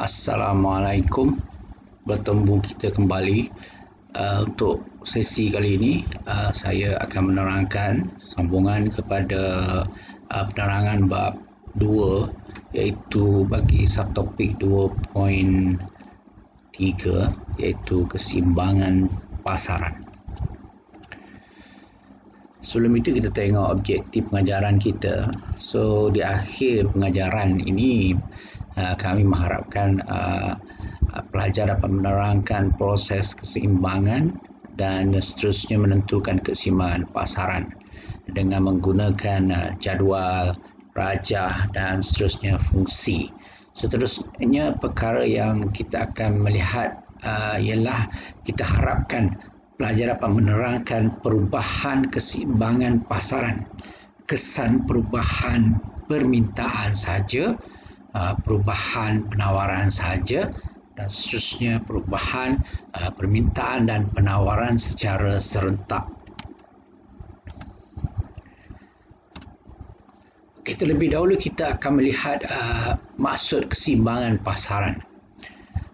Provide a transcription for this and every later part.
Assalamualaikum, bertemu kita kembali. Untuk sesi kali ini saya akan menerangkan sambungan kepada penerangan bab 2, iaitu bagi subtopik 2.3, iaitu keseimbangan pasaran. Sebelum itu kita tengok objektif pengajaran kita. So di akhir pengajaran ini kami mengharapkan pelajar dapat menerangkan proses keseimbangan dan seterusnya menentukan keseimbangan pasaran dengan menggunakan jadual, rajah dan seterusnya fungsi. Seterusnya perkara yang kita akan melihat ialah kita harapkan pelajar dapat menerangkan perubahan keseimbangan pasaran, kesan perubahan permintaan sahaja, perubahan penawaran sahaja dan seterusnya perubahan permintaan dan penawaran secara serentak. Okey, terlebih dahulu kita akan melihat maksud keseimbangan pasaran.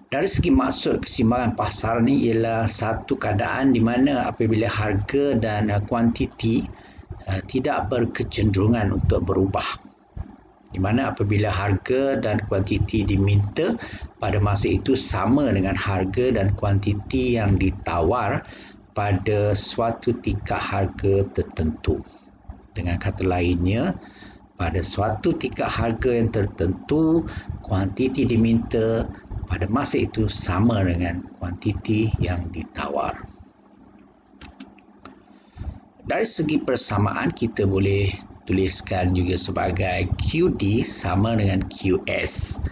Dari segi maksud keseimbangan pasaran ini ialah satu keadaan di mana apabila harga dan kuantiti tidak berkecenderungan untuk berubah. Di mana apabila harga dan kuantiti diminta pada masa itu sama dengan harga dan kuantiti yang ditawar pada suatu tingkat harga tertentu. Dengan kata lainnya, pada suatu tingkat harga yang tertentu, kuantiti diminta pada masa itu sama dengan kuantiti yang ditawar. Dari segi persamaan kita boleh tuliskan juga sebagai QD sama dengan QS.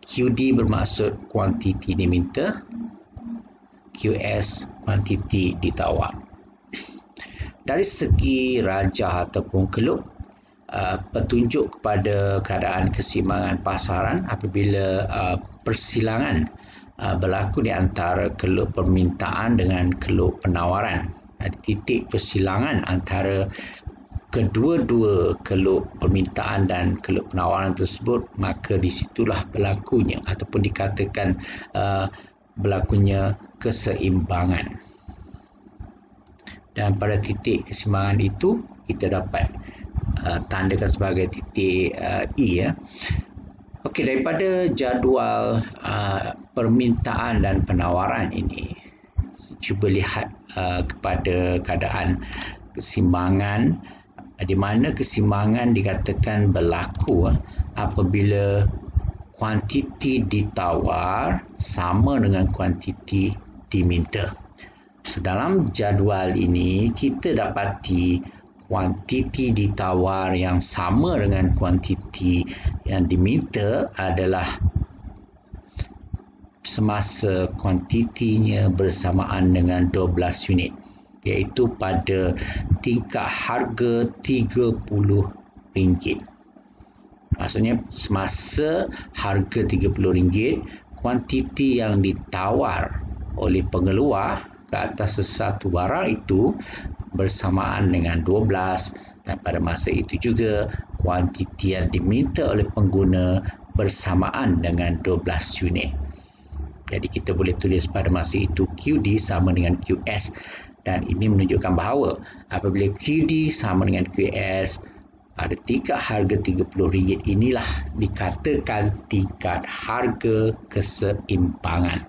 QD bermaksud kuantiti diminta, QS kuantiti ditawar. Dari segi rajah ataupun keluk, petunjuk kepada keadaan keseimbangan pasaran apabila persilangan berlaku di antara keluk permintaan dengan keluk penawaran. Titik persilangan antara kedua-dua keluk permintaan dan keluk penawaran tersebut, maka disitulah berlakunya ataupun dikatakan berlakunya keseimbangan. Dan pada titik keseimbangan itu kita dapat tandakan sebagai titik E ya. Okey, daripada jadual permintaan dan penawaran ini, cuba lihat kepada keadaan keseimbangan, di mana keseimbangan dikatakan berlaku apabila kuantiti ditawar sama dengan kuantiti diminta. So, dalam jadual ini kita dapati kuantiti ditawar yang sama dengan kuantiti yang diminta adalah semasa kuantitinya bersamaan dengan 12 unit, iaitu pada tingkat harga RM30. Maksudnya semasa harga RM30, kuantiti yang ditawar oleh pengeluar ke atas sesuatu barang itu bersamaan dengan 12, dan pada masa itu juga kuantiti yang diminta oleh pengguna bersamaan dengan 12 unit. Jadi kita boleh tulis pada masa itu QD sama dengan QS, dan ini menunjukkan bahawa apabila QD sama dengan QS pada tingkat harga RM30 inilah dikatakan tingkat harga keseimbangan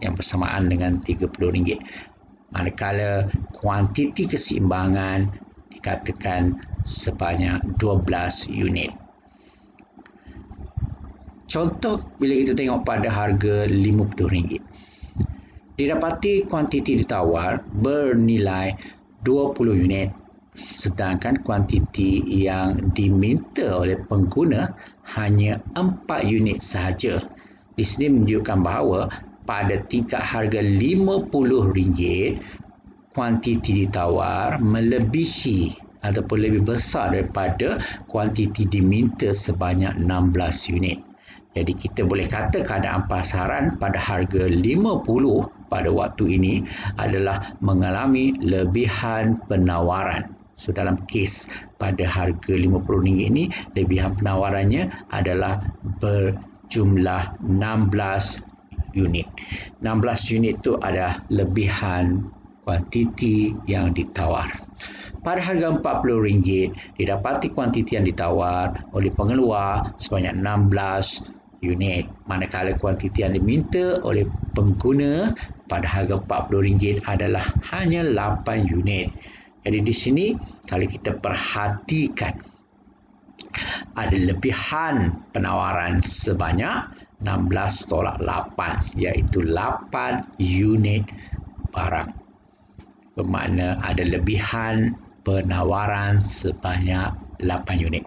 yang bersamaan dengan RM30. Manakala kuantiti keseimbangan dikatakan sebanyak 12 unit. Contoh bila kita tengok pada harga RM50. Didapati kuantiti ditawar bernilai 20 unit, sedangkan kuantiti yang diminta oleh pengguna hanya 4 unit sahaja. Di sini menunjukkan bahawa pada tingkat harga RM50, kuantiti ditawar melebihi ataupun lebih besar daripada kuantiti diminta sebanyak 16 unit. Jadi kita boleh kata keadaan pasaran pada harga 50 pada waktu ini adalah mengalami lebihan penawaran. So dalam kes pada harga RM50 ini, lebihan penawarannya adalah jumlah 16 unit. 16 unit itu adalah lebihan kuantiti yang ditawar. Pada harga RM40, didapati kuantiti yang ditawar oleh pengeluar sebanyak 16 unit. Manakala kuantiti yang diminta oleh pengguna pada harga RM40 adalah hanya 8 unit. Jadi di sini kalau kita perhatikan, ada lebihan penawaran sebanyak 16/8, iaitu 8 unit barang. Bermakna ada lebihan penawaran sebanyak 8 unit.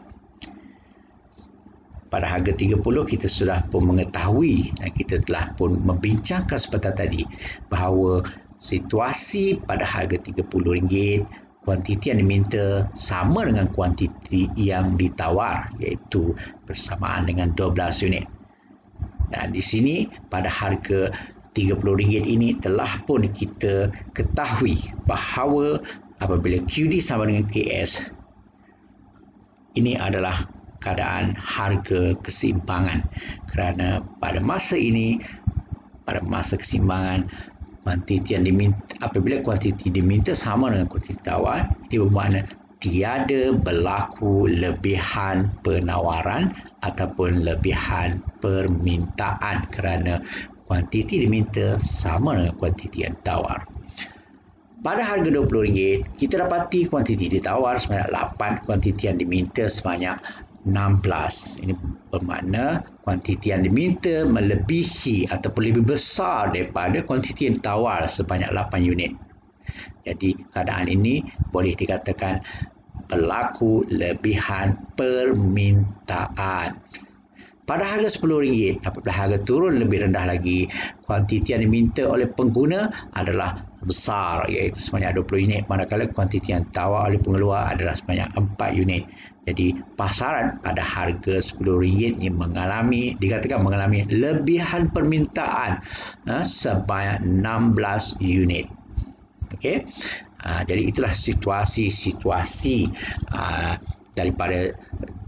Pada harga 30 kita sudah pun mengetahui dan kita telah pun membincangkan sebentar tadi bahawa situasi pada harga RM30, kuantiti yang diminta sama dengan kuantiti yang ditawar, iaitu bersamaan dengan 12 unit. Dan di sini pada harga RM30 ini telah pun kita ketahui bahawa apabila QD sama dengan KS, ini adalah keadaan harga keseimbangan, kerana pada masa ini, pada masa keseimbangan, kuantiti yang diminta, apabila kuantiti diminta sama dengan kuantiti tawar, ia bermakna tiada berlaku lebihan penawaran ataupun lebihan permintaan, kerana kuantiti diminta sama dengan kuantiti yang ditawar. Pada harga RM20, kita dapati kuantiti ditawar sebanyak 8, kuantiti yang diminta sebanyak 16. Ini bermakna kuantiti yang diminta melebihi ataupun lebih besar daripada kuantiti yang ditawar sebanyak 8 unit. Jadi keadaan ini boleh dikatakan berlaku lebihan permintaan. Pada harga RM10, apabila harga turun lebih rendah lagi, kuantiti yang diminta oleh pengguna adalah besar, iaitu sebanyak 20 unit, manakala kuantiti yang ditawar oleh pengeluar adalah sebanyak 4 unit. Jadi pasaran pada harga RM10 ini dikatakan mengalami lebihan permintaan sebanyak 16 unit. Okey. Jadi itulah situasi daripada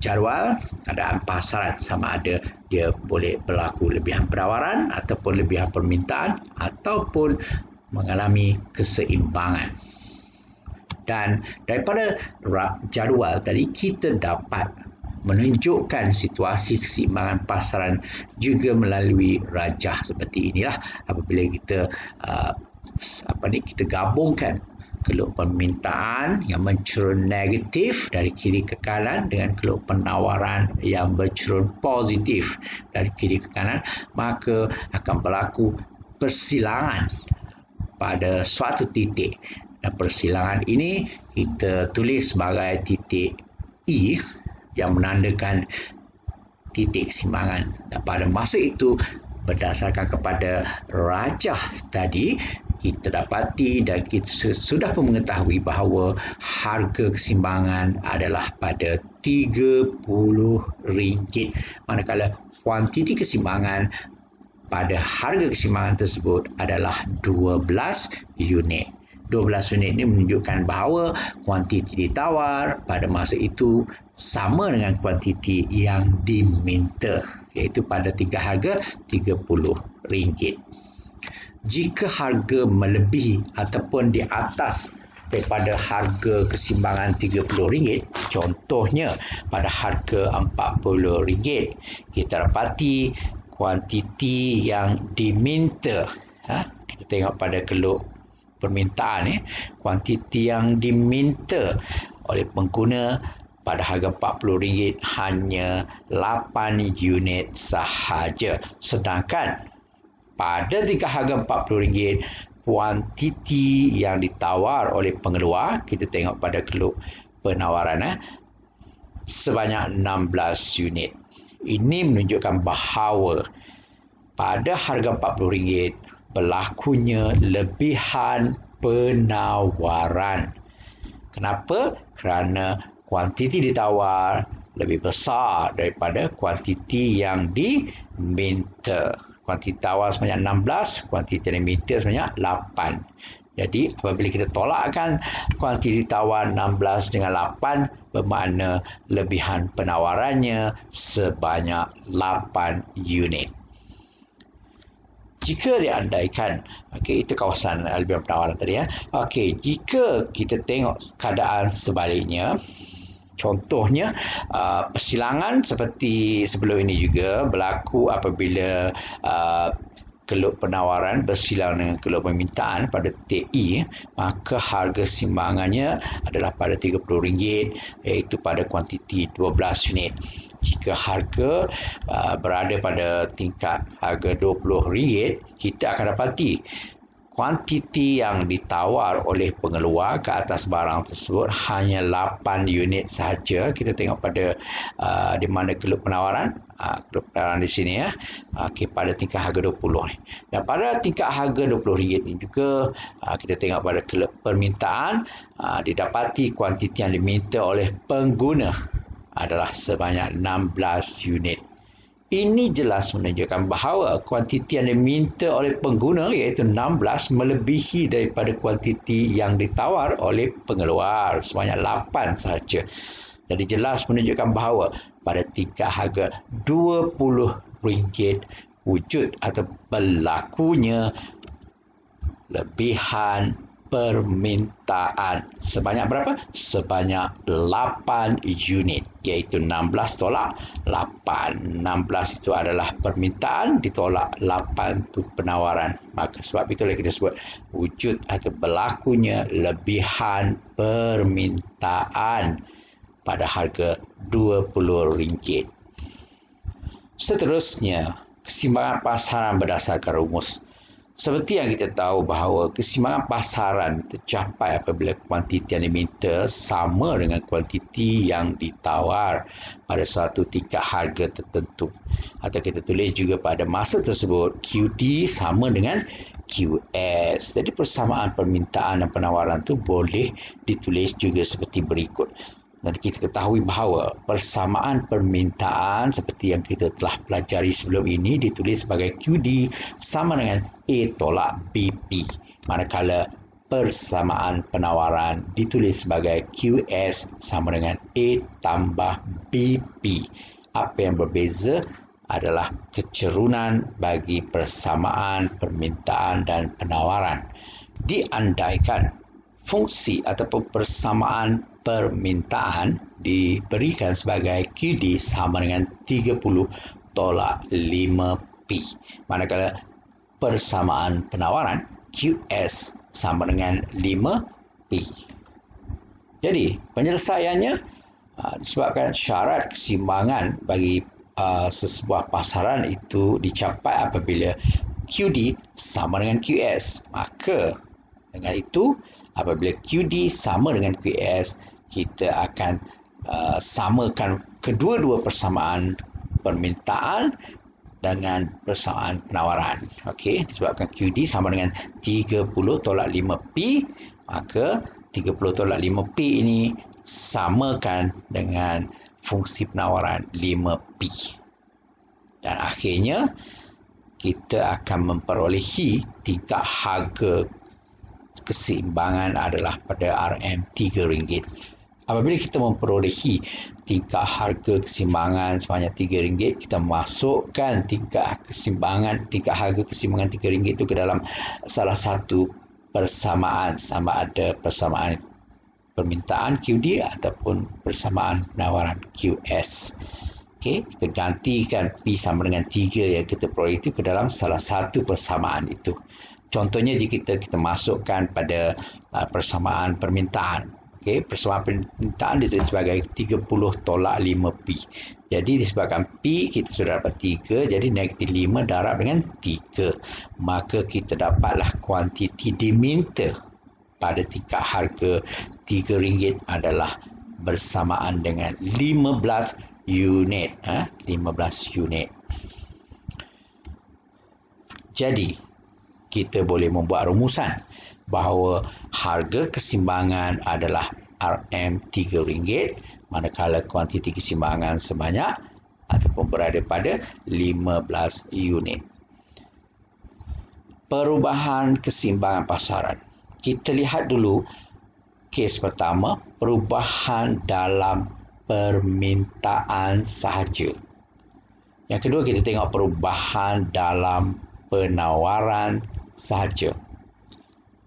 jadual keadaan pasaran, sama ada dia boleh berlaku lebihan penawaran ataupun lebihan permintaan ataupun mengalami keseimbangan. Dan daripada jadual tadi kita dapat menunjukkan situasi keseimbangan pasaran juga melalui rajah seperti inilah. Apabila kita kita gabungkan keluk permintaan yang mencerun negatif dari kiri ke kanan dengan keluk penawaran yang bercerun positif dari kiri ke kanan, maka akan berlaku persilangan pada suatu titik. Dan persilangan ini kita tulis sebagai titik E yang menandakan titik keseimbangan. Dan pada masa itu, berdasarkan kepada rajah tadi, kita dapati dan kita sudah pun mengetahui bahawa harga keseimbangan adalah pada RM30, manakala kuantiti keseimbangan pada harga keseimbangan tersebut adalah 12 unit. 12 unit ini menunjukkan bahawa kuantiti ditawar pada masa itu sama dengan kuantiti yang diminta, iaitu pada tingkat harga RM30. Jika harga melebihi ataupun di atas daripada harga keseimbangan RM30, contohnya pada harga RM40, kita dapati kuantiti yang diminta, kita tengok pada keluk permintaan, kuantiti yang diminta oleh pengguna pada harga RM40 hanya 8 unit sahaja, sedangkan pada tingkat harga RM40, kuantiti yang ditawar oleh pengeluar, kita tengok pada keluk penawaran, sebanyak 16 unit. Ini menunjukkan bahawa pada harga RM40 berlakunya lebihan penawaran. Kenapa? Kerana kuantiti ditawar lebih besar daripada kuantiti yang diminta. Kuantiti tawar sebanyak 16, kuantiti yang diminta sebanyak 8. Jadi apabila kita tolakkan kuantiti tawar 16 dengan 8, bermakna lebihan penawarannya sebanyak 8 unit. Jika diandaikan, okey, itu kawasan lebihan penawaran tadi ya. Okey, jika kita tengok keadaan sebaliknya, contohnya persilangan seperti sebelum ini juga berlaku apabila keluk penawaran bersilang dengan keluk permintaan pada titik E, maka harga simbangannya adalah pada RM30, iaitu pada kuantiti 12 unit. Jika harga berada pada tingkat harga RM20, kita akan dapati kuantiti yang ditawar oleh pengeluar ke atas barang tersebut hanya 8 unit sahaja. Kita tengok pada di mana keluk penawaran. Keluk penawaran di sini ya. Okey, pada tingkat harga 20 ni. Dan pada tingkat harga RM20 ni juga kita tengok pada keluk permintaan, didapati kuantiti yang diminta oleh pengguna adalah sebanyak 16 unit. Ini jelas menunjukkan bahawa kuantiti yang diminta oleh pengguna iaitu 16 melebihi daripada kuantiti yang ditawar oleh pengeluar sebanyak 8 sahaja. Jadi jelas menunjukkan bahawa pada tingkat harga RM20 wujud atau berlakunya lebihan permintaan sebanyak berapa? Sebanyak 8 unit, iaitu 16 tolak 8. 16 itu adalah permintaan, ditolak 8 itu penawaran. Maka sebab itulah kita sebut wujud atau berlakunya lebihan permintaan pada harga RM20. Seterusnya, keseimbangan pasaran berdasarkan rumus. Seperti yang kita tahu bahawa keseimbangan pasaran tercapai apabila kuantiti yang diminta sama dengan kuantiti yang ditawar pada suatu tingkat harga tertentu. Atau kita tulis juga pada masa tersebut QD sama dengan QS. Jadi persamaan permintaan dan penawaran itu boleh ditulis juga seperti berikut. Dan kita ketahui bahawa persamaan permintaan seperti yang kita telah pelajari sebelum ini ditulis sebagai QD sama dengan A tolak BP. Manakala persamaan penawaran ditulis sebagai QS sama dengan A tambah BP. Apa yang berbeza adalah kecerunan bagi persamaan permintaan dan penawaran. Diandaikan fungsi ataupun persamaan permintaan diberikan sebagai QD sama dengan 30 tolak 5P. Manakala persamaan penawaran QS sama dengan 5P. Jadi penyelesaiannya disebabkan syarat keseimbangan bagi sesebuah pasaran itu dicapai apabila QD sama dengan QS. Maka dengan itu apabila QD sama dengan QS, kita akan samakan kedua-dua persamaan permintaan dengan persamaan penawaran. Okey, disebabkan QD sama dengan 30 tolak 5P, maka 30 tolak 5P ini samakan dengan fungsi penawaran 5P. Dan akhirnya kita akan memperolehi tingkat harga keseimbangan adalah pada RM3. Apabila kita memperolehi tingkat harga keseimbangan sebanyak RM3, kita masukkan tingkat harga keseimbangan RM3 itu ke dalam salah satu persamaan, sama ada persamaan permintaan QD ataupun persamaan penawaran QS. Okey, kita gantikan P sama dengan 3 yang kita peroleh itu ke dalam salah satu persamaan itu. Contohnya jika kita masukkan pada persamaan permintaan. Okey, persamaan permintaan ditulis sebagai 30 tolak 5P. Jadi disebabkan P kita sudah dapat 3, jadi negatif 5 darab dengan 3. Maka kita dapatlah kuantiti diminta pada tingkat harga RM3 adalah bersamaan dengan 15 unit. 15 unit. Jadi kita boleh membuat rumusan bahawa harga keseimbangan adalah RM3 manakala kuantiti keseimbangan sebanyak ataupun berada pada 15 unit. Perubahan keseimbangan pasaran. kita lihat dulu kes pertama, perubahan dalam permintaan sahaja. Yang kedua, kita tengok perubahan dalam penawaran sahaja.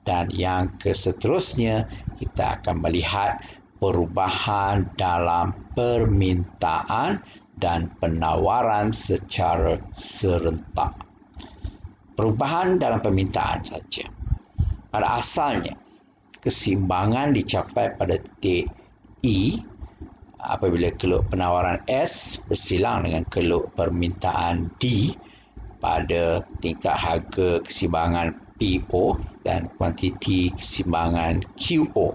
Dan yang seterusnya, kita akan melihat perubahan dalam permintaan dan penawaran secara serentak. Perubahan dalam permintaan sahaja. Pada asalnya, keseimbangan dicapai pada titik E apabila keluk penawaran S bersilang dengan keluk permintaan D pada tingkat harga keseimbangan PO dan kuantiti keseimbangan QO.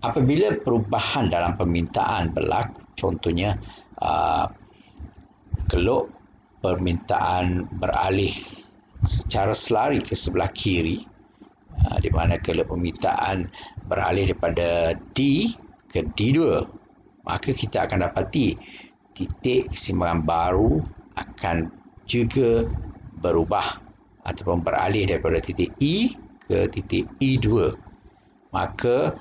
Apabila perubahan dalam permintaan berlaku, contohnya keluk permintaan beralih secara selari ke sebelah kiri, di mana keluk permintaan beralih daripada D ke D2, maka kita akan dapati titik keseimbangan baru akan juga berubah ataupun beralih daripada titik E ke titik E2. Maka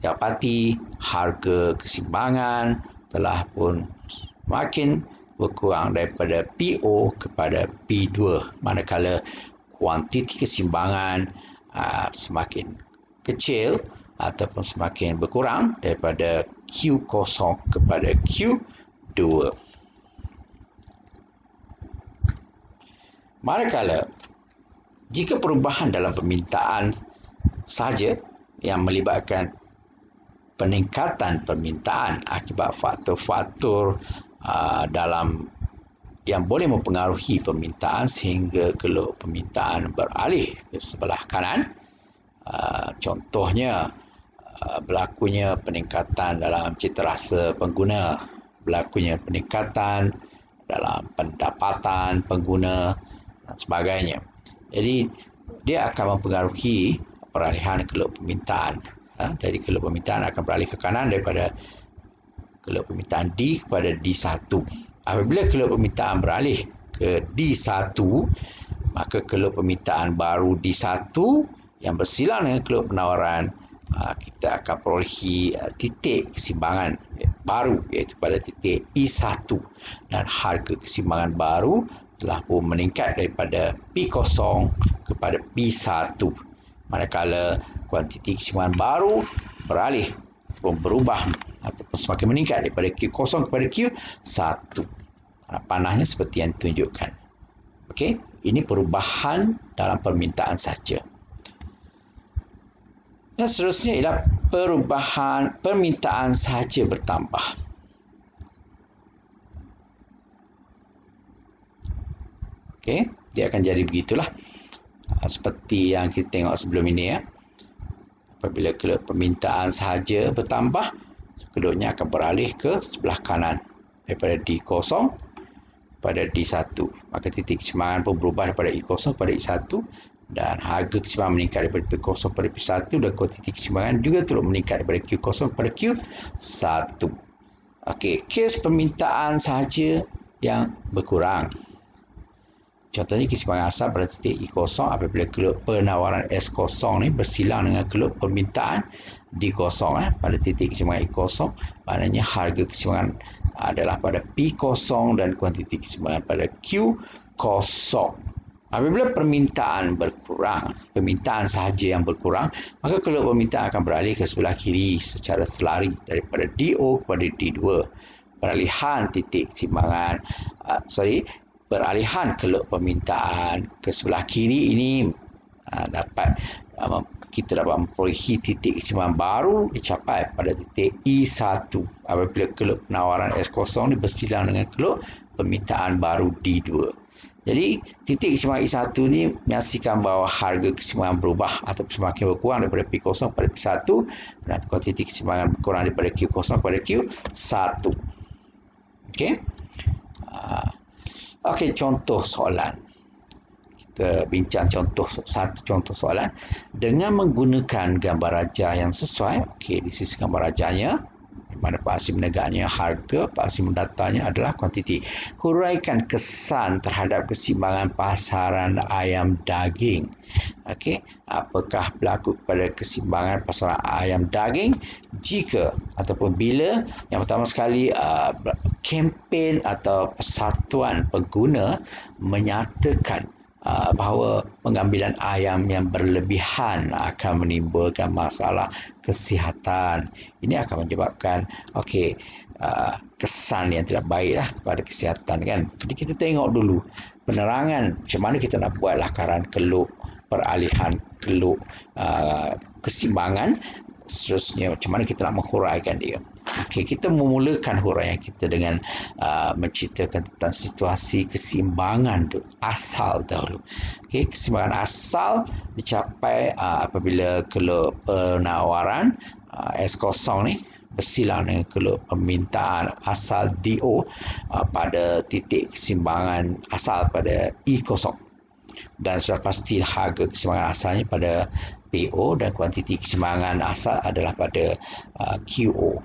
dapati harga keseimbangan telah pun makin berkurang daripada PO kepada P2, manakala kuantiti keseimbangan semakin kecil ataupun semakin berkurang daripada Q0 kepada Q2. Manakala jika perubahan dalam permintaan sahaja yang melibatkan peningkatan permintaan akibat faktor-faktor dalam yang boleh mempengaruhi permintaan sehingga keluk permintaan beralih ke sebelah kanan, contohnya berlakunya peningkatan dalam citarasa pengguna, berlakunya peningkatan dalam pendapatan pengguna dan sebagainya. Jadi dia akan mempengaruhi peralihan keluk permintaan. Dari keluk permintaan akan beralih ke kanan daripada keluk permintaan D kepada D1. Apabila keluk permintaan beralih ke D1, maka keluk permintaan baru D1 yang bersilang dengan keluk penawaran, kita akan perolehi titik keseimbangan baru, iaitu pada titik E1, dan harga keseimbangan baru telah pun meningkat daripada P0 kepada P1, manakala kuantiti keseimbangan baru beralih ataupun berubah ataupun semakin meningkat daripada Q0 kepada Q1. Panahnya seperti yang ditunjukkan. Okey, ini perubahan dalam permintaan sahaja. Dan seterusnya ialah perubahan permintaan sahaja bertambah. Okey, dia akan jadi begitulah. Seperti yang kita tengok sebelum ini ya. Apabila keluk permintaan sahaja bertambah, keluknya akan beralih ke sebelah kanan daripada D0 pada D1. Maka titik keseimbangan pun berubah daripada E0 kepada E1, dan harga keseimbangan meningkat daripada P0 kepada P1, dan kuantiti keseimbangan juga turut meningkat daripada Q0 kepada Q1. Okey, kes permintaan sahaja yang berkurang. Contohnya keseimbangan asal pada titik E0 apabila keluk penawaran S0 ni bersilang dengan keluk permintaan D0 pada titik keseimbangan E0, maknanya harga keseimbangan adalah pada P0 dan kuantiti keseimbangan pada Q0. Apabila permintaan berkurang, permintaan sahaja yang berkurang, maka keluk permintaan akan beralih ke sebelah kiri secara selari daripada DO kepada D2. Peralihan titik keseimbangan peralihan keluk permintaan ke sebelah kiri ini kita dapat memperolehi titik keseimbangan baru dicapai pada titik E1 apabila keluk penawaran S0 ni bersilang dengan keluk permintaan baru D2. Jadi titik keseimbangan E1 ni menyaksikan bahawa harga keseimbangan berubah atau semakin berkurang daripada P0 kepada P1, dan titik keseimbangan berkurang daripada Q0 kepada Q1. Okey. Okey, contoh soalan. Kita bincang satu contoh soalan dengan menggunakan gambar rajah yang sesuai. Okey, di sisi gambar rajahnya, di mana Pak Hasim menegaknya harga, Pak Hasim mendatanya adalah kuantiti. Huraikan kesan terhadap keseimbangan pasaran ayam daging. Okey, apakah berlaku pada keseimbangan pasaran ayam daging jika ataupun bila yang pertama sekali kempen atau persatuan pengguna menyatakan bahawa pengambilan ayam yang berlebihan akan menimbulkan masalah kesihatan. Ini akan menyebabkan kesan yang tidak baiklah kepada kesihatan, kan. Jadi kita tengok dulu penerangan macam mana kita nak buat lakaran keluk, peralihan keluk, keseimbangan, seterusnya macam mana kita nak menghuraikan dia. Kita memulakan huraian kita dengan menceritakan tentang situasi keseimbangan asal dahulu. Keseimbangan asal dicapai apabila keluk penawaran S0 ni bersilang dengan keluk permintaan asal DO pada titik keseimbangan asal pada E0. Dan sudah pasti harga keseimbangan asalnya pada PO dan kuantiti keseimbangan asal adalah pada QO.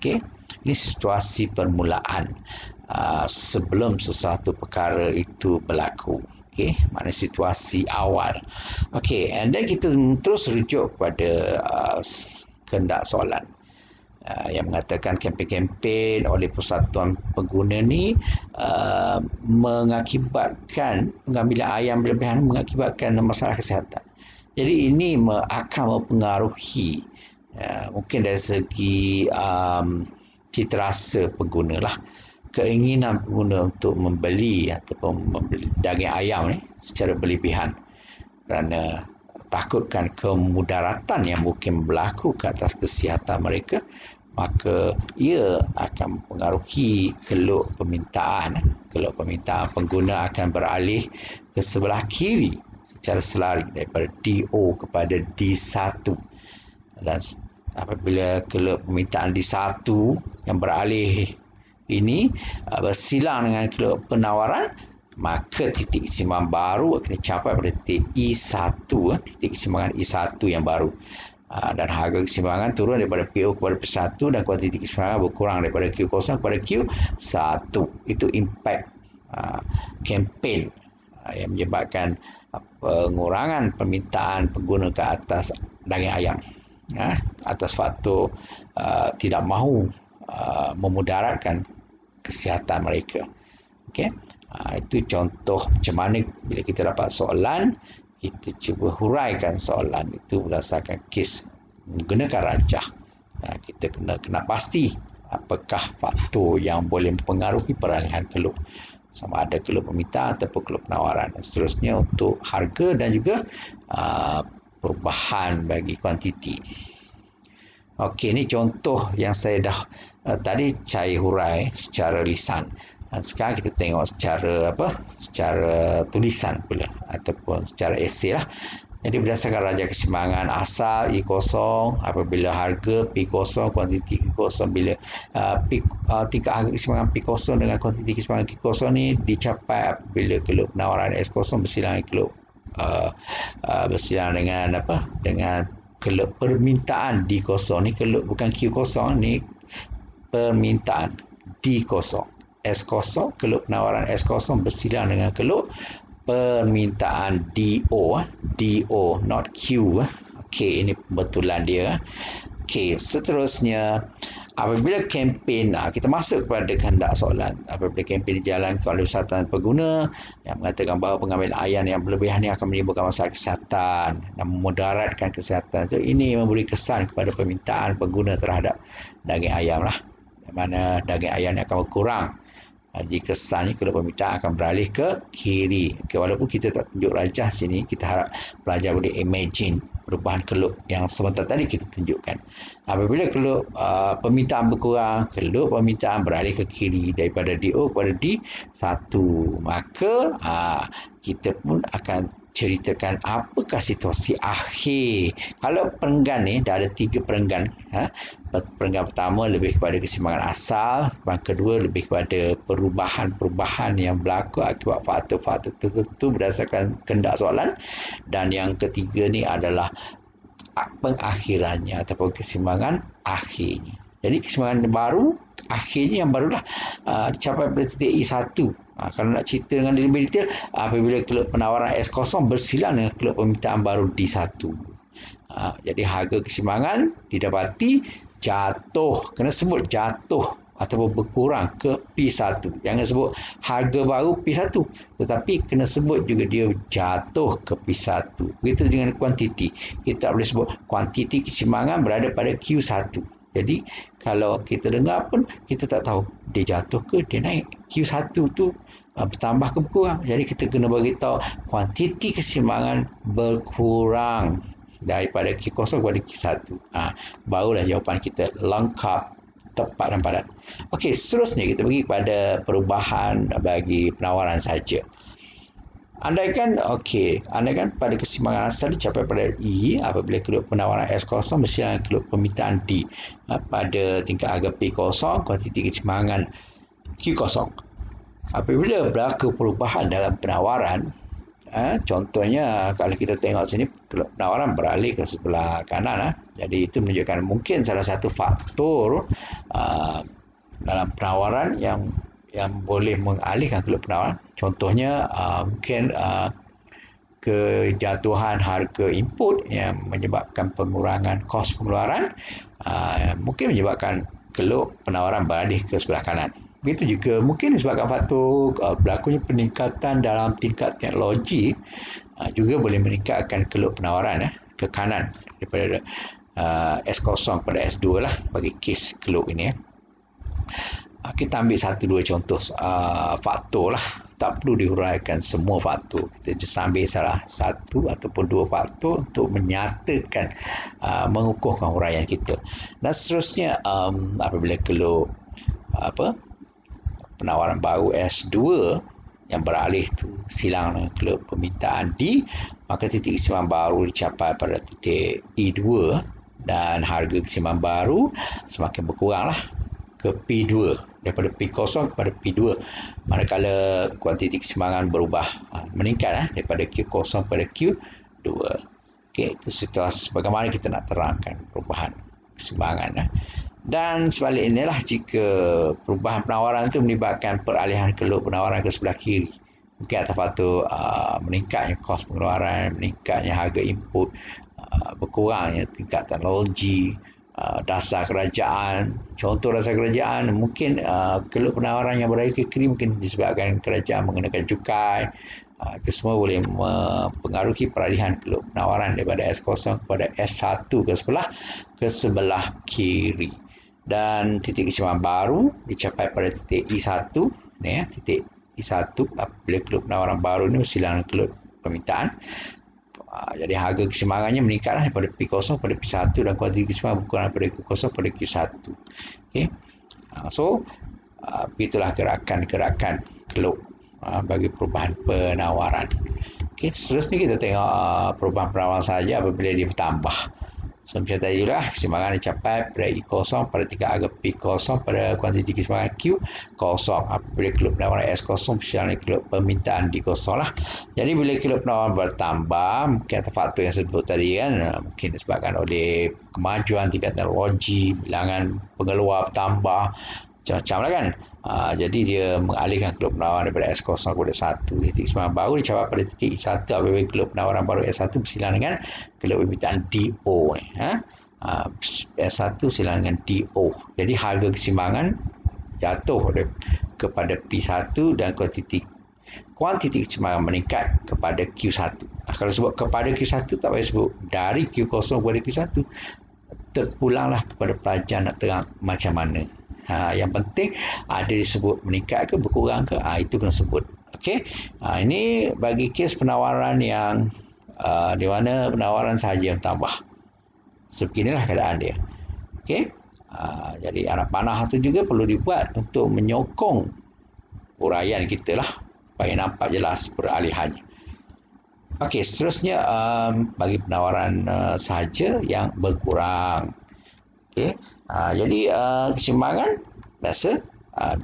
Ini situasi permulaan sebelum sesuatu perkara itu berlaku. Mana situasi awal. And then kita terus rujuk kepada kehendak soalan yang mengatakan kempen-kempen oleh persatuan pengguna ni mengakibatkan pengambilan ayam berlebihan, mengakibatkan masalah kesihatan. Jadi ini akan mempengaruhi mungkin dari segi citarasa pengguna lah, keinginan pengguna untuk membeli ataupun membeli daging ayam ni secara berlebihan, kerana takutkan kemudaratan yang mungkin berlaku ke atas kesihatan mereka, maka ia akan mempengaruhi keluk permintaan. Keluk permintaan pengguna akan beralih ke sebelah kiri secara selari daripada DO kepada D1. Dan apabila keluk permintaan D1 yang beralih ini bersilang dengan keluk penawaran, maka titik keseimbangan baru akan dicapai pada titik E1, titik keseimbangan E1 yang baru. Dan harga keseimbangan turun daripada PO kepada P1 dan kuantiti keseimbangan berkurang daripada Q0 kepada Q1. Itu impak kempen yang menyebabkan pengurangan permintaan pengguna ke atas daging ayam atas faktor tidak mahu memudaratkan kesihatan mereka. Itu contoh macam mana bila kita dapat soalan, kita cuba huraikan soalan itu berdasarkan kes menggunakan rajah. Kita kena pasti apakah faktor yang boleh mempengaruhi peralihan keluk, sama ada keluk permintaan ataupun keluk penawaran, dan seterusnya untuk harga dan juga perubahan bagi kuantiti. Ini contoh yang saya dah tadi saya hurai secara lisan. Dan sekarang kita tengok secara tulisan pula ataupun secara esei lah. Jadi berdasarkan rajah keseimbangan asal E0 apabila harga P0 kuantiti Q0 bila tingkat harga keseimbangan P0 dengan kuantiti keseimbangan Q0 ni dicapai apabila keluk penawaran S0 bersilang dengan dengan keluk permintaan D0 ni, keluk bukan Q0 ni permintaan D0. S0 keluk penawaran S0 bersilang dengan keluk permintaan DO not Q. Ini pembetulan dia. Seterusnya apabila kempen, kita masuk kepada kehendak soalan. Apabila kempen dijalankan oleh persatuan pengguna yang mengatakan bahawa pengambilan ayam yang berlebihan ini akan menimbulkan masalah kesihatan dan memudaratkan kesihatan. Ini memberi kesan kepada permintaan pengguna terhadap daging ayam lah, di mana daging ayam akan berkurang. Jika kesannya keluk permintaan akan beralih ke kiri. Walaupun kita tak tunjuk rajah sini, kita harap pelajar boleh imagine perubahan keluk yang sebentar tadi kita tunjukkan. Apabila keluk permintaan berkurang, keluk permintaan beralih ke kiri daripada DO kepada D1, maka kita pun akan ceritakan apakah situasi akhir. Kalau perenggan ni dah ada 3 perenggan. Perenggan pertama lebih kepada keseimbangan asal, yang kedua lebih kepada perubahan-perubahan yang berlaku akibat faktor-faktor tertentu berdasarkan kehendak soalan, dan yang ketiga ni adalah pengakhirannya ataupun keseimbangan akhirnya. Jadi keseimbangan baru akhirnya yang barulah dicapai pada titik E1. Kalau nak cerita dengan lebih detail, apabila keluk penawaran S0 bersilang dengan keluk permintaan baru D1. Jadi harga keseimbangan didapati jatuh, kena sebut jatuh ataupun berkurang ke P1. Jangan sebut harga baru P1, tetapi kena sebut juga dia jatuh ke P1. Begitu dengan kuantiti. Kita boleh sebut kuantiti keseimbangan berada pada Q1. Jadi kalau kita dengar pun kita tak tahu dia jatuh ke dia naik. Q1 tu bertambah ke berkurang. Jadi kita kena bagi tahu kuantiti keseimbangan berkurang daripada Q0 kepada Q1. Barulah jawapan kita lengkap, tepat dan padat. Okey, seterusnya kita pergi kepada perubahan bagi penawaran saja. Andaikan pada keseimbangan asal dicapai pada E apabila kedua penawaran S0 bersilang dengan kedua permintaan D. Pada tingkat harga P0, kuantiti keseimbangan Q0. Apabila berlaku perubahan dalam penawaran, contohnya kalau kita tengok sini penawaran beralih ke sebelah kanan, jadi itu menunjukkan mungkin salah satu faktor dalam penawaran yang boleh mengalihkan keluk penawaran. Contohnya mungkin kejatuhan harga input yang menyebabkan pengurangan kos pengeluaran, mungkin menyebabkan keluk penawaran beralih ke sebelah kanan. Begitu juga mungkin disebabkan faktor berlakunya peningkatan dalam tingkat teknologi, juga boleh meningkatkan keluk penawaran ke kanan daripada S0 kepada S2 lah bagi kes keluk ini. Kita ambil 1-2 contoh faktor lah, tak perlu dihuraikan semua faktor. Kita just ambil salah satu ataupun 2 faktor untuk menyatakan mengukuhkan huraian kita. Dan seterusnya apabila keluk penawaran baru S2 yang beralih tu silang dengan keluk permintaan D, maka titik keseimbangan baru dicapai pada titik E2 dan harga keseimbangan baru semakin berkurang lah ke P2, daripada P0 kepada P2, manakala kuantiti keseimbangan berubah meningkat daripada Q0 kepada Q2. Okey, itu situasi bagaimana kita nak terangkan perubahan keseimbangan. Dan sebaliknya lah, jika perubahan penawaran itu melibatkan peralihan keluk penawaran ke sebelah kiri, mungkin atas faktor meningkatnya kos pengeluaran, meningkatnya harga input, berkurangnya tingkat teknologi, dasar kerajaan. Contoh dasar kerajaan mungkin keluk penawaran yang beralih ke kiri mungkin disebabkan kerajaan mengenakan cukai. Itu semua boleh mempengaruhi peralihan keluk penawaran daripada S0 kepada S1 ke sebelah kiri. Dan titik keseimbangan baru dicapai pada titik E1 ni, titik E1 apabila keluk penawaran baru ni bersilang dengan keluk permintaan. Jadi harga keseimbangannya meningkatlah daripada P0 pada P1 dan kuantiti keseimbangan berkurang daripada Q0 pada Q1. Okey. Begitulah gerakan-gerakan keluk bagi perubahan penawaran. Okey, seterusnya kita tengok perubahan penawaran saja apabila dia bertambah. So, macam tadi lah, keseimbangan dicapai pada E0 pada tingkat harga P0 pada kuantiti keseimbangan Q0 apabila keluk penawaran S0 bersilang dengan keluk permintaan D0 lah. Jadi bila keluk penawaran bertambah, mungkin ada faktor yang sebut tadi kan, mungkin disebabkan oleh kemajuan tingkat teknologi, bilangan pengeluar bertambah, macam-macam lah kan. Jadi dia mengalihkan keluk penawaran daripada S0 kepada 1. Titik keseimbangan baru dicapai pada titik E1 apabila keluk penawaran baru S1 bersilang dengan keluk permintaan DO ni. S1 silang dengan DO. Jadi harga keseimbangan jatuh kepada P1 dan kuantiti keseimbangan meningkat kepada Q1. Kalau sebut kepada Q1 tak payah sebut dari Q0 kepada Q1. Terpulanglah kepada pelajar nak terang macam mana. Yang penting ada disebut meningkat ke berkurang ke, itu kena sebut. Okey. Ini bagi kes penawaran yang di mana penawaran sahaja bertambah. Sebeginilah keadaan dia. Okey. Jadi anak panah itu juga perlu dibuat untuk menyokong uraian kita lah supaya nampak jelas peralihannya. Okey, seterusnya bagi penawaran sahaja yang berkurang. Okey. Jadi keseimbangan biasa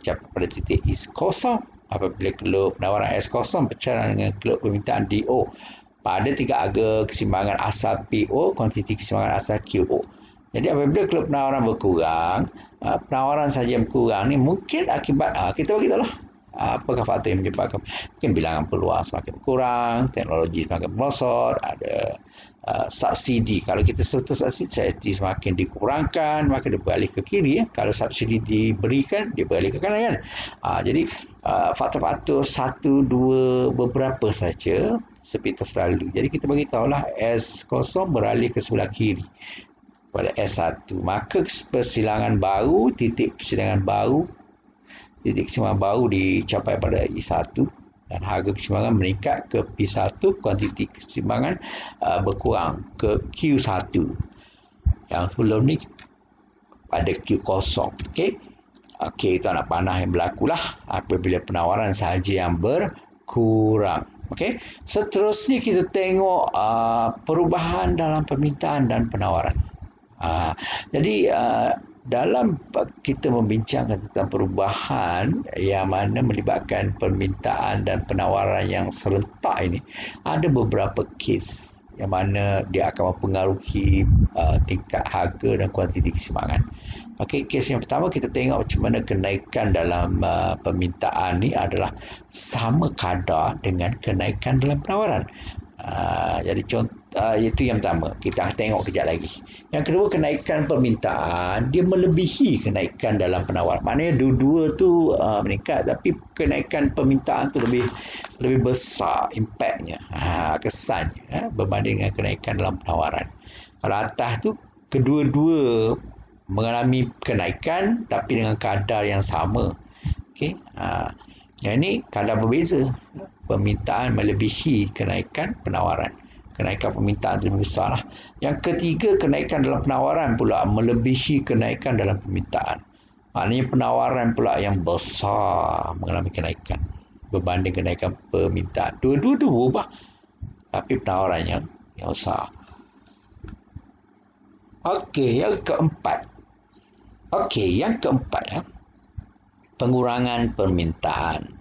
dicapai pada titik S0 apabila keluk penawaran S0 bersilang dengan keluk permintaan DO pada tingkat harga keseimbangan asal PO kuantiti keseimbangan asal QO. Jadi apabila keluk penawaran berkurang, penawaran saja yang berkurang ni mungkin akibat kita beritahulah apakah faktor yang menyebabkan. Mungkin bilangan peluang semakin berkurang, teknologi semakin merosot, ada subsidi. Kalau kita serta subsidi semakin dikurangkan, maka dia beralih ke kiri. Kalau subsidi diberikan, dia beralih ke kanan kan. Jadi faktor-faktor satu, dua, beberapa saja seperti selalu. Jadi kita beritahulah S0 beralih ke sebelah kiri pada S1. Maka persilangan baru, titik kesimbangan baru dicapai pada I1 dan harga kesimbangan meningkat ke P1, kuantiti kesimbangan berkurang ke Q1. Yang sebelum ni pada Q0. Okey. Itu anak panah yang berlakulah apabila penawaran sahaja yang berkurang. Okey. Seterusnya kita tengok perubahan dalam permintaan dan penawaran. Jadi dalam kita membincangkan tentang perubahan yang mana melibatkan permintaan dan penawaran yang serentak ini, ada beberapa kes yang mana dia akan mempengaruhi tingkat harga dan kuantiti kesimbangan. Okey, kes yang pertama kita tengok macam mana kenaikan dalam permintaan ni adalah sama kadar dengan kenaikan dalam penawaran. Jadi contoh itu yang pertama, kita tengok kejap lagi. Yang kedua, kenaikan permintaan dia melebihi kenaikan dalam penawaran. Maknanya dua-dua tu meningkat, tapi kenaikan permintaan tu lebih besar impaknya, kesannya berbanding dengan kenaikan dalam penawaran. Kalau atas tu kedua-dua mengalami kenaikan tapi dengan kadar yang sama. Okey. Yang ini kadar berbeza. Permintaan melebihi kenaikan penawaran. Kenaikan permintaan lebih besar lah. Yang ketiga, kenaikan dalam penawaran pula melebihi kenaikan dalam permintaan. Maknanya penawaran pula yang besar mengalami kenaikan berbanding kenaikan permintaan. Dua-dua tu berubah, tapi penawaran yang besar. Okey, yang keempat. Pengurangan permintaan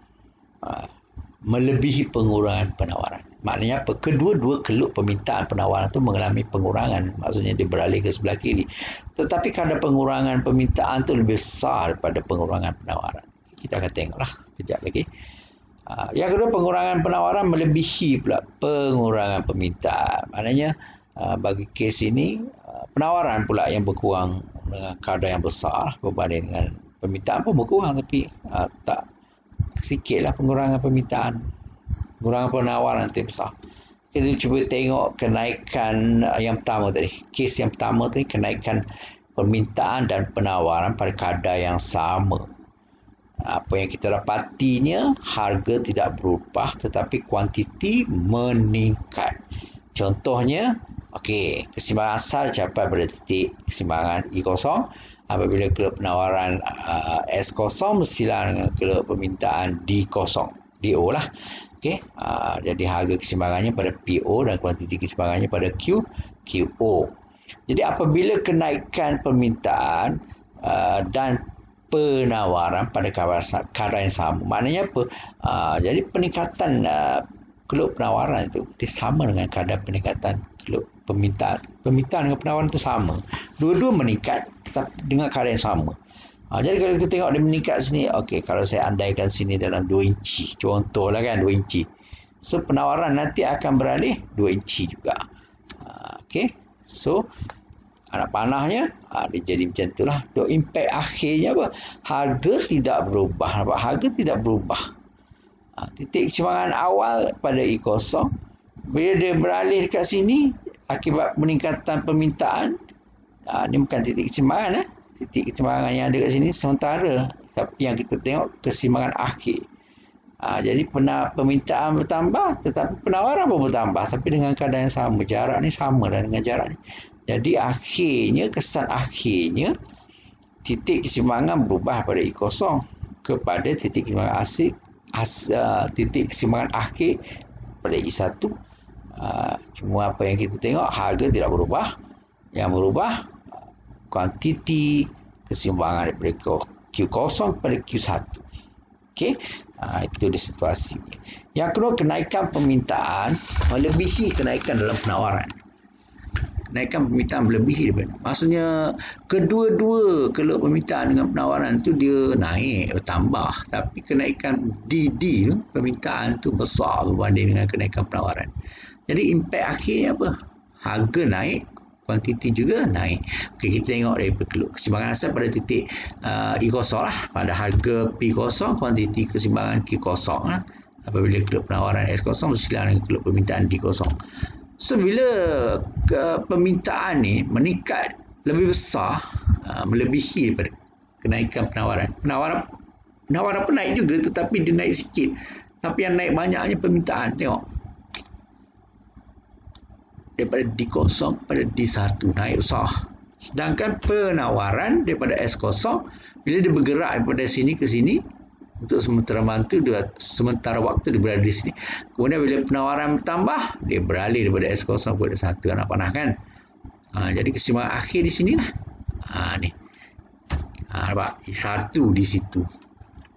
melebihi pengurangan penawaran. Maknanya apa? Kedua-dua keluk permintaan penawaran itu mengalami pengurangan. Maksudnya dia beralih ke sebelah kiri. Tetapi kadar pengurangan permintaan itu lebih besar daripada pengurangan penawaran. Kita akan tengoklah kejap lagi. Yang kedua, pengurangan penawaran melebihi pula pengurangan permintaan. Maknanya bagi kes ini penawaran pula yang berkurang dengan kadar yang besar berbanding dengan permintaan pun berkurang, tapi tak sikitlah pengurangan permintaan. Pengurangan penawaran itu besar. Kita cuba tengok kenaikan yang pertama tadi. Kes yang pertama tadi, kenaikan permintaan dan penawaran pada kadar yang sama. Apa yang kita dapatinya, harga tidak berubah tetapi kuantiti meningkat. Contohnya, kesimbangan asal capai pada titik kesimbangan I0 apabila keluk penawaran S0 bersilang dengan keluk permintaan D0. DO lah. Jadi harga kesimbangannya pada PO dan kuantiti kesimbangannya pada QO. Jadi apabila kenaikan permintaan dan penawaran pada kadar yang sama, maknanya apa? Jadi peningkatan keluk penawaran itu dia sama dengan kadar peningkatan keluk permintaan. Permintaan dengan penawaran itu sama. Dua-dua meningkat tetapi dengan kadar yang sama. Jadi kalau kita tengok dia meningkat sini, kalau saya andaikan sini dalam 2 inci, contohlah kan 2 inci. So penawaran nanti akan beralih 2 inci juga. So anak panahnya dia jadi macam itulah. Impact akhirnya apa? Harga tidak berubah. Harga tidak berubah. Titik kesimbangan awal pada I0, bila dia beralih dekat sini akibat peningkatan permintaan, ni bukan titik kesimbangan titik kesimbangan yang ada kat sini sementara, tapi yang kita tengok kesimbangan akhir. Jadi permintaan bertambah tetapi penawaran pun bertambah, tapi dengan kadar yang sama. Jarak ni sama dah dengan jarak ni. Jadi akhirnya, kesan akhirnya titik kesimbangan berubah pada I0 kepada titik kesimbangan titik kesimbangan akhir pada I1. Cuma apa yang kita tengok, harga tidak berubah. Yang berubah kuantiti kesimbangan daripada Q0 pada Q1. Itu dia situasi. Yang kedua, kenaikan permintaan melebihi kenaikan dalam penawaran. kenaikan permintaan melebihi daripada. Maksudnya kedua-dua keluk permintaan dengan penawaran tu dia naik, bertambah. Tapi kenaikan DD tu, permintaan tu besar berbanding dengan kenaikan penawaran. Jadi impact akhirnya apa? Harga naik, kuantiti juga naik. Okey, kita tengok daripada keluk keseimbangan asal pada titik E0 lah. Pada harga P0, kuantiti keseimbangan Q0 lah. Apabila keluk penawaran S0 bersilang dengan keluk permintaan D0. So, bila permintaan ni meningkat lebih besar, melebihi daripada kenaikan penawaran. Penawaran pun naik juga, tetapi dia naik sikit. Tapi yang naik banyaknya permintaan. Tengok. Daripada D0 pada D1 naik besar. Sedangkan penawaran daripada S0, bila dia bergerak daripada sini ke sini, untuk sementara waktu dia berada di sini. Kemudian bila penawaran bertambah, dia beralih daripada S0 kepada 1. Nak panah kan? Jadi keseimbangan akhir di sini lah. Ni. Nampak? 1 di situ.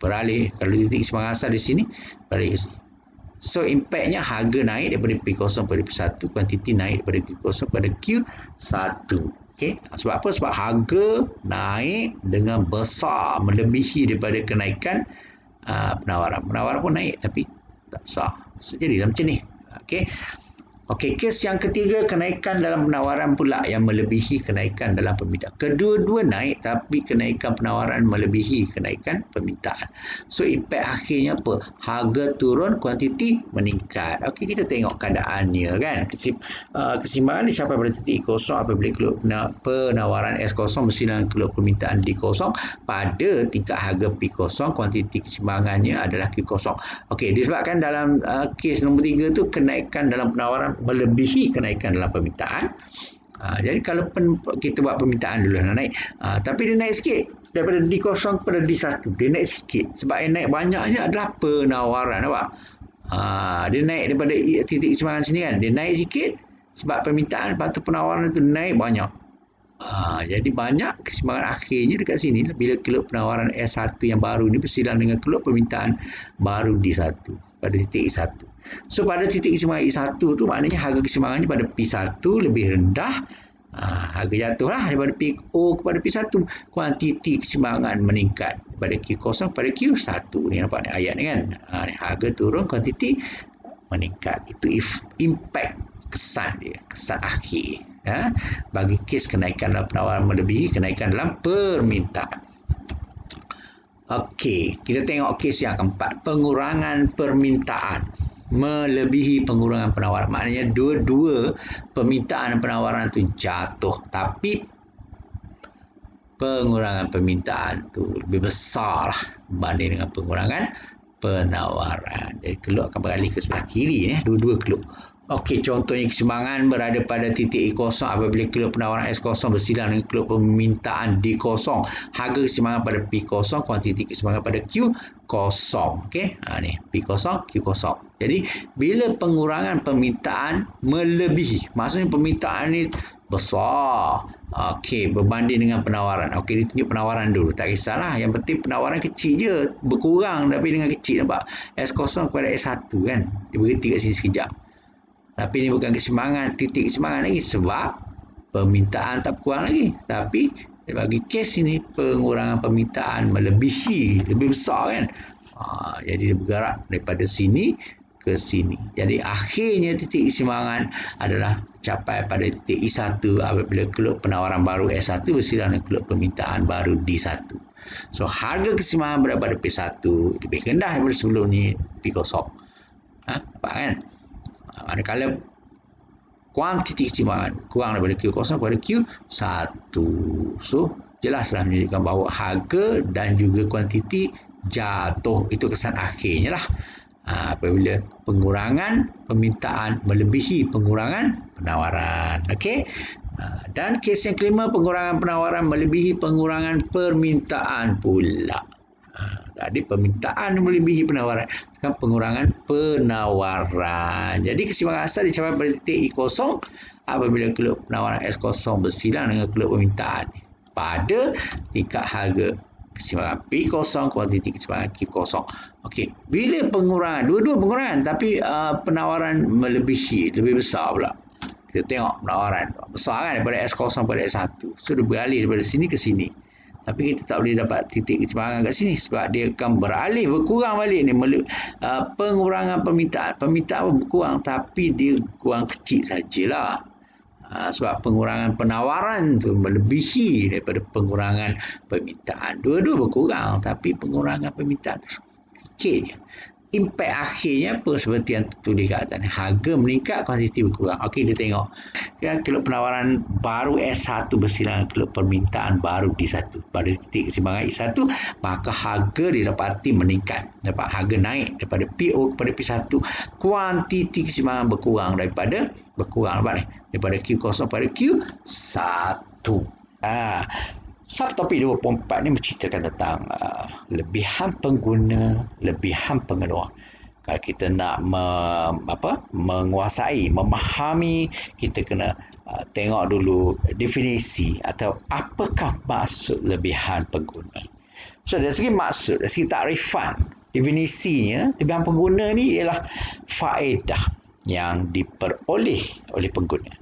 Beralih. Kalau titik keseimbangan asal di sini, beralih ke sini. So, impactnya harga naik daripada P0 pada P1, kuantiti naik daripada Q0 pada Q1. Okay. Sebab apa? Sebab harga naik dengan besar, melebihi daripada kenaikan penawaran. Penawaran pun naik tapi tak besar. So, jadi macam ni. Okey. Okey, kes yang ketiga, kenaikan dalam penawaran pula yang melebihi kenaikan dalam permintaan. Kedua-dua naik tapi kenaikan penawaran melebihi kenaikan permintaan. So, impact akhirnya apa? Harga turun, kuantiti meningkat. Okey, kita tengok keadaannya kan. Keseimbangan dicapai pada titik kosong apabila keluk penawaran S0 bersilang keluk permintaan D0 pada tingkat harga P0, kuantiti keseimbangannya adalah Q0. Okey, disebabkan dalam kes nombor 3 tu kenaikan dalam penawaran melebihi kenaikan dalam permintaan. Jadi kalau kita buat permintaan dulu nak naik, tapi dia naik sikit daripada D0 kepada D1, dia naik sikit sebab yang naik banyaknya adalah penawaran. Nampak? Dia naik daripada titik keseimbangan sini kan, dia naik sikit sebab permintaan, lepas tu penawaran tu naik banyak. Jadi banyak keseimbangan akhirnya dekat sini bila keluk penawaran S1 yang baru ni bersilang dengan keluk permintaan baru D1 pada titik E1. So pada titik keseimbangan E1 tu maknanya harga keseimbangannya pada P1 lebih rendah. Harga jatuhlah daripada PO kepada P1. Kuantiti keseimbangan meningkat daripada Q0 pada Q1. Ni nampak ni ayat ni kan. Harga turun, kuantiti meningkat. Itu impact kesan dia, kesan akhir. Bagi kes kenaikan dalam penawaran melebihi kenaikan dalam permintaan. Okey, kita tengok kes yang keempat, pengurangan permintaan melebihi pengurangan penawaran. Maknanya dua-dua permintaan dan penawaran tu jatuh, tapi pengurangan permintaan tu lebih besar lah berbanding dengan pengurangan penawaran. Jadi keluk akan beralih ke sebelah kiri ni, dua-dua keluk. Okey, contohnya keseimbangan berada pada titik E0 apabila keluk penawaran S0 bersilang dengan keluk permintaan D0. Harga keseimbangan pada P0, kuantiti keseimbangan pada Q0. Okey, ni P0, Q0. Jadi, bila pengurangan permintaan melebihi, maksudnya permintaan ni besar. Okey, berbanding dengan penawaran. Okey, ditunjuk penawaran dulu. Tak kisahlah. Yang penting penawaran kecil je. Berkurang tapi dengan kecil. Nampak? S0 kepada S1 kan. Dia berhenti kat sini sekejap. Tapi ini bukan keseimbangan, titik keseimbangan lagi sebab permintaan tak berkurang lagi. Tapi bagi kes ini pengurangan permintaan melebihi, lebih besar kan. Jadi dia bergerak daripada sini ke sini. Jadi akhirnya titik keseimbangan adalah capai pada titik E1 apabila keluk penawaran baru S1 bersilang dengan keluk permintaan baru D1. So harga keseimbangan berada pada P1 lebih rendah daripada sebelum ni P0. Nampak kan? Manakala kuantiti keseimbangan kurang daripada Q0 kepada Q1. So, jelaslah menunjukkan bahawa harga dan juga kuantiti jatuh. Itu kesan akhirnya lah. Apabila pengurangan permintaan melebihi pengurangan penawaran. Okey. Dan kes yang kelima, pengurangan penawaran melebihi pengurangan permintaan pula. Jadi permintaan melebihi penawaran, kan pengurangan penawaran. Jadi keseimbangan asal dicapai pada titik E0 apabila keluk penawaran S0 bersilang dengan keluk permintaan pada tingkat harga keseimbangan P0, kuantiti keseimbangan Q0. Okey, bila pengurangan, dua-dua pengurangan tapi penawaran melebihi, lebih besar pula. Kita tengok penawaran besar kan, daripada S0 pada S1. So dia beralih daripada sini ke sini. Tapi kita tak boleh dapat titik keseimbangan kat sini sebab dia akan beralih, berkurang balik ni. Pengurangan permintaan. Permintaan berkurang tapi dia kurang kecil sajalah. Sebab pengurangan penawaran tu melebihi daripada pengurangan permintaan. Dua-dua berkurang tapi pengurangan permintaan tu kecil je. Impak akhirnya apa seperti yang tertulis kat atas ni, harga meningkat, kuantiti berkurang. Okey, kita tengok kalau penawaran baru S1 bersilang kalau permintaan baru D1 pada titik keseimbangan I1, maka harga didapati meningkat, dapat harga naik daripada PO kepada P1, kuantiti keseimbangan berkurang daripada Q0 pada Q1. Satu topik 24 ni menceritakan tentang lebihan pengguna, lebihan pengeluar. Kalau kita nak menguasai, memahami, kita kena tengok dulu definisi atau apakah maksud lebihan pengguna. So dari segi maksud, dari segi takrifan, definisinya, lebihan pengguna ni ialah faedah yang diperoleh oleh pengguna.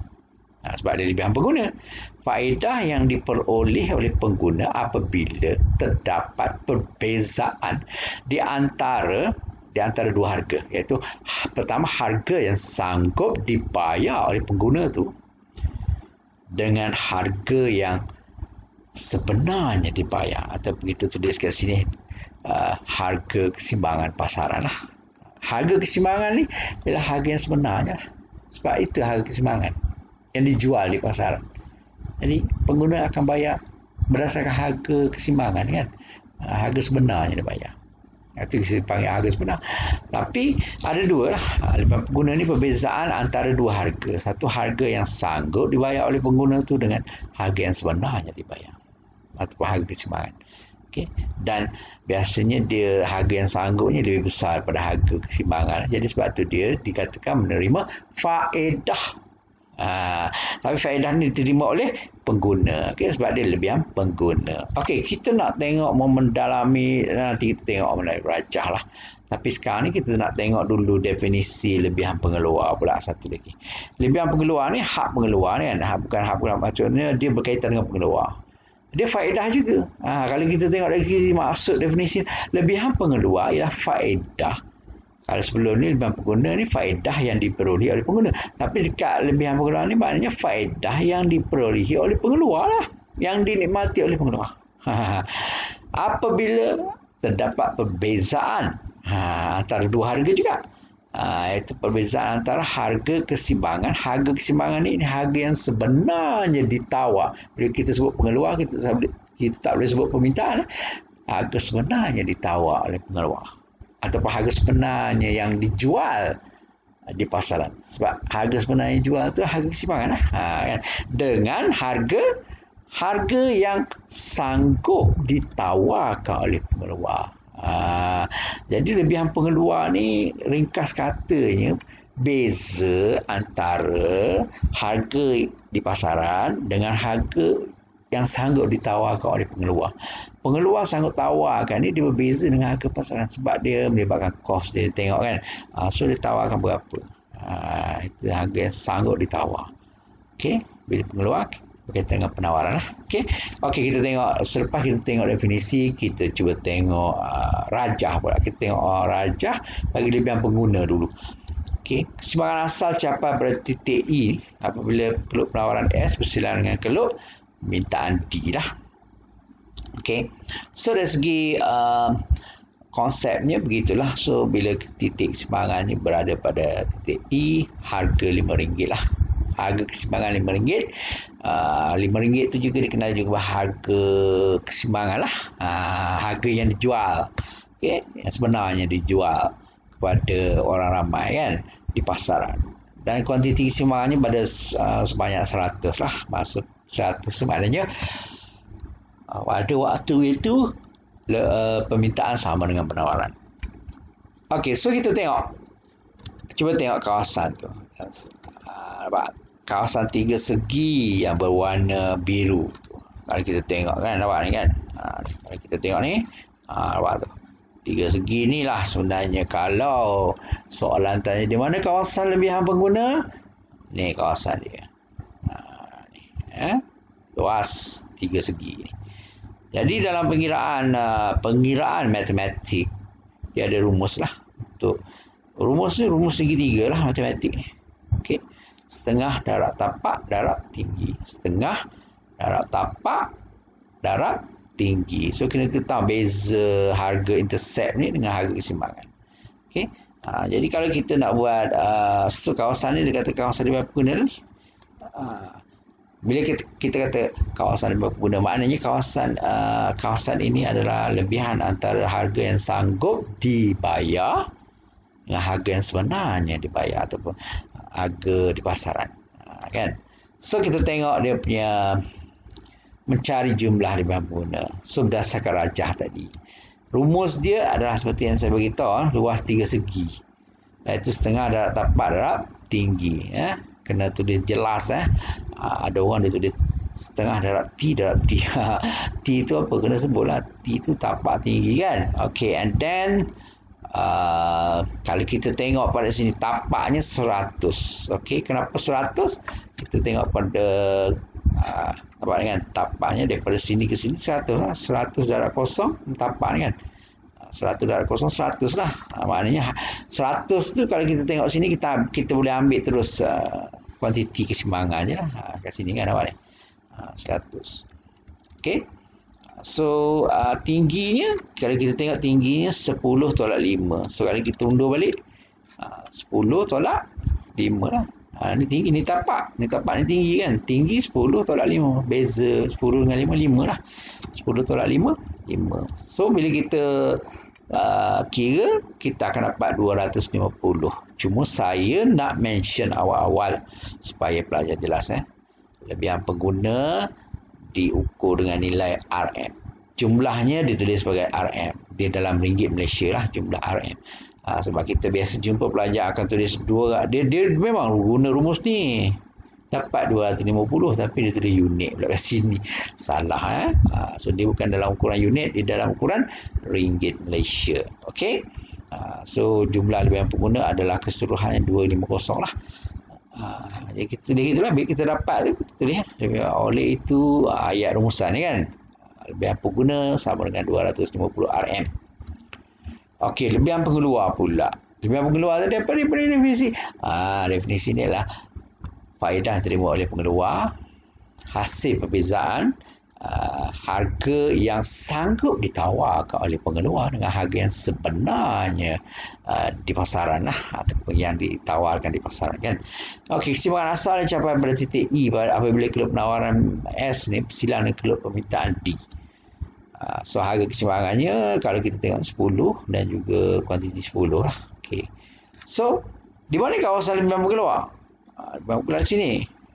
Sebab ada lebihan pengguna. Faedah yang diperoleh oleh pengguna apabila terdapat perbezaan di antara dua harga. Iaitu pertama, harga yang sanggup dibayar oleh pengguna tu dengan harga yang sebenarnya dibayar. Atau begitu tulis kat sini, harga keseimbangan pasaran lah. Harga keseimbangan ni ialah harga yang sebenarnya lah. Sebab itu harga keseimbangan yang dijual di pasaran. Jadi pengguna akan bayar berdasarkan harga keseimbangan kan. Harga sebenarnya dia bayar. Itu kita panggil harga sebenar. Tapi ada dua lah. Pengguna ni perbezaan antara dua harga. Satu harga yang sanggup dibayar oleh pengguna tu dengan harga yang sebenarnya dibayar. Ataupun harga keseimbangan. Okay. Dan biasanya dia harga yang sanggupnya lebih besar daripada harga keseimbangan. Jadi sebab tu dia dikatakan menerima faedah. Tapi faedah ni diterima oleh pengguna, okay, sebab dia lebihan pengguna. Okey, kita nak tengok mendalami, nanti kita tengok mengenai rajah lah. Tapi sekarang ni kita nak tengok dulu definisi lebihan pengeluar pula satu lagi. Lebihan pengeluar ni, hak pengeluar ni kan, bukan hak pengeluar, maksudnya dia berkaitan dengan pengeluar. Dia faedah juga. Kalau kita tengok lagi maksud definisi, lebihan pengeluar ialah faedah. Kalau sebelum ni lebihan pengguna ni faedah yang diperoleh oleh pengguna. Tapi dekat lebihan pengeluar ni maknanya faedah yang diperolehi oleh pengeluar lah. Yang dinikmati oleh pengeluar. Apabila terdapat perbezaan antara dua harga juga. Iaitu perbezaan antara harga keseimbangan. Harga keseimbangan ni harga yang sebenarnya ditawar. Bila kita sebut pengeluar, kita tak boleh sebut permintaan. Harga sebenarnya ditawar oleh pengeluar. Ataupun harga sebenarnya yang dijual di pasaran. Sebab harga sebenarnya dijual tu harga keseimbangan lah. Kan? Dengan harga yang sanggup ditawarkan oleh pengeluar. Jadi lebihan pengeluar ni ringkas katanya beza antara harga di pasaran dengan harga yang sanggup ditawarkan oleh pengeluar. Pengeluar sanggup tawarkan ni dia berbeza dengan harga pasaran sebab dia melibatkan kos dia, tengok kan. So dia tawarkan berapa. Itu harga yang sanggup ditawar. Okey, bila pengeluar berkaitan dengan penawaran lah. Okey, kita tengok selepas kita tengok definisi, kita cuba tengok rajah pula. Kita tengok rajah bagi lebihan pengguna dulu. Okey, keseimbangan asal capai pada titik I apabila keluk penawaran S bersilang dengan keluk permintaan D lah. Okey. So dari segi konsepnya begitulah. So bila titik keseimbangan ni berada pada titik I, harga RM5 lah. Harga keseimbangan RM5. RM5 tu juga dikenal juga harga keseimbangan lah. Harga yang dijual. Okey, yang sebenarnya dijual kepada orang ramai kan di pasaran. Dan kuantiti keseimbangannya pada sebanyak 100 lah. Maksud 100 maknanya pada waktu itu permintaan sama dengan penawaran. Okey, so kita tengok. Cuba tengok kawasan tu. Nampak? Kawasan 3 segi yang berwarna biru tu. Kalau kita tengok kan, nampak ni kan. Kalau kita tengok ni, nampak tu. 3 segi ni lah sebenarnya kalau soalan tanya di mana kawasan lebihan pengguna, ni kawasan dia. luas tiga segi. Jadi dalam pengiraan matematik dia ada rumus lah. Untuk rumus ni rumus segitiga lah matematik ni. Okey. Setengah darab tapak darab tinggi. Setengah darab tapak darab tinggi. So kita tahu beza harga intercept ni dengan harga keseimbangan. Okey. Jadi kalau kita nak buat so kawasan ni dia kata kawasan dia berapa ni. Bila kita kata kawasan berguna, maknanya kawasan ini adalah lebihan antara harga yang sanggup dibayar dengan harga yang sebenarnya dibayar ataupun harga di pasaran, kan? So kita tengok dia punya mencari jumlah lebihan pengguna. So berdasarkan rajah tadi, rumus dia adalah seperti yang saya beritahu, luas tiga segi, iaitu setengah darab tapak darab tinggi. Kena tulis jelas. Ada orang dia tulis setengah darab T darab T. T itu apa? Kena sebutlah. T itu tapak tinggi, kan? Okay, and then kalau kita tengok pada sini tapaknya 100. Okay, kenapa 100? Kita tengok pada tapak ni, kan? Tapaknya daripada sini ke sini 100 lah. 100 darab kosong tapak ni, kan? 100 darab kosong 100 lah. Maknanya 100 tu kalau kita tengok sini kita boleh ambil terus kuantiti keseimbangan je lah. Kat sini kan awak ni. 100. Okey. So tingginya kalau kita tengok tingginya 10 tolak 5. So kalau kita undur balik 10 tolak 5 lah. Ni tinggi, ni tapak. Ni tapak ni tinggi, kan? Tinggi 10 tolak 5. Beza 10 dengan 5, 5 lah. 10 tolak 5, 5. So bila kita kira, kita akan dapat 250. Cuma saya nak mention awal-awal supaya pelajar jelas. Lebihan pengguna diukur dengan nilai RM. Jumlahnya ditulis sebagai RM. Dia dalam ringgit Malaysia lah jumlah RM. Sebab kita biasa jumpa pelajar akan tulis dia memang guna rumus ni. Dapat 250 tapi dia tulis unit pula kat sini. Salah. So dia bukan dalam ukuran unit, dia dalam ukuran ringgit Malaysia. Okey. So jumlah lebihan pengguna adalah keseluruhannya 250 lah. Jadi kita tulis gitulah, bila kita dapat tu kita tulis oleh itu ayat rumusan ni, kan. Lebihan pengguna sama dengan 250 RM. Okey, lebihan pengeluar pula. Lebihan pengeluar tadi apa definisi? Definisi ni adalah faedah terima oleh pengeluar, hasil perbezaan harga yang sanggup ditawarkan oleh pengeluar dengan harga yang sebenarnya di pasaran lah, ataupun yang ditawarkan di pasaran, kan. Okey, keseimbangan asal dicapai pada titik E apabila kelab penawaran S ni bersilang dengan kelab permintaan D. So harga keseimbangannya kalau kita tengok 10 dan juga kuantiti 10 lah. Okey. So di mana kawasan lebihan pengeluar? Bukan di sini.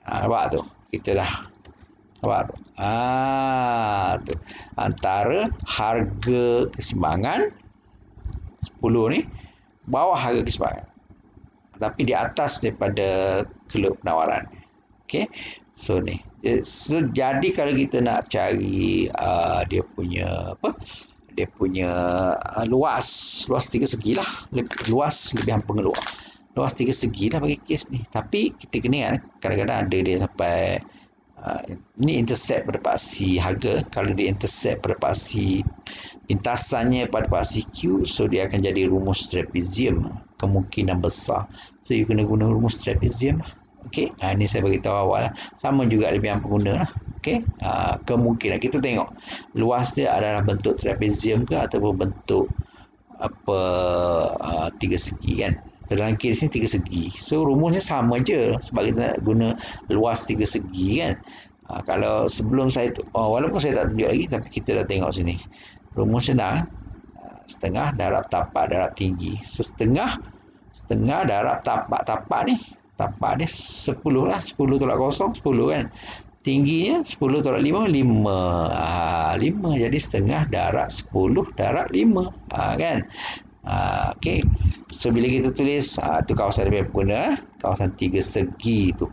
Nampak tu. Kita dah. Nampak tu. Tu. Antara harga keseimbangan 10 ni bawah harga keseimbangan. Tapi di atas daripada kelab penawaran. Okey. So ni. So, jadi kalau kita nak cari dia punya apa? Dia punya luas tiga segi lah. Luas lebihan pengeluar. Luas tiga segi lah bagi kes ni. Tapi kita kena kan, kadang-kadang ada dia sampai ni intercept pada paksi harga. Kalau dia intercept pada paksi pintasannya pada paksi Q, so dia akan jadi rumus trapezium kemungkinan besar. So you kena guna rumus trapezium lah. Okey, ini saya beritahu awal lah. Sama juga lebihan pengguna lah. Okey, kemungkinan kita tengok luas dia adalah bentuk trapezium ke ataupun bentuk apa tiga segi, kan. Dalam kes ni tiga segi. So rumusnya sama je sebab kita nak guna luas tiga segi, kan. Kalau sebelum saya walaupun saya tak tunjuk lagi tapi kita dah tengok sini. Rumusnya dah setengah darab tapak darab tinggi. So setengah darab tapak ni. Tapak ni 10 lah. 10 tolak kosong 10, kan. Tingginya 10 tolak 5 5. 5 jadi setengah darab 10 darab 5. Kan. Okey. So bila kita tulis tu kawasan lebihan pengguna, kawasan tiga segi tu.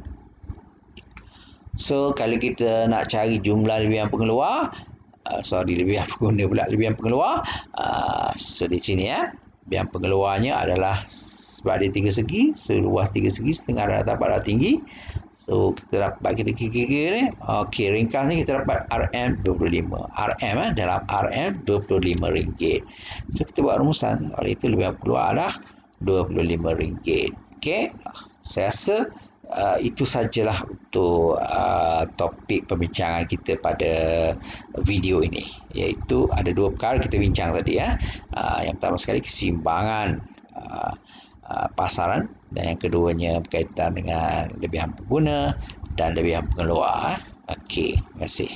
So kalau kita nak cari jumlah lebihan pengeluar, lebihan pengguna pula, lebihan pengeluar. So di sini lebihan pengeluarnya adalah sebab dia tiga segi, so luas tiga segi, setengah darab tapak darab tinggi. So kita dapat, kita kira ni. Okey, ringkasnya kita dapat RM25. Dalam RM25. So kita buat rumusan. Oleh itu lebih keluarlah RM25. Okey. Saya rasa itu sajalah untuk topik pembincangan kita pada video ini, iaitu ada dua perkara kita bincang tadi ya. Yang pertama sekali keseimbangan pasaran, dan yang keduanya berkaitan dengan lebihan pengguna dan lebihan pengeluar. Okey, terima kasih.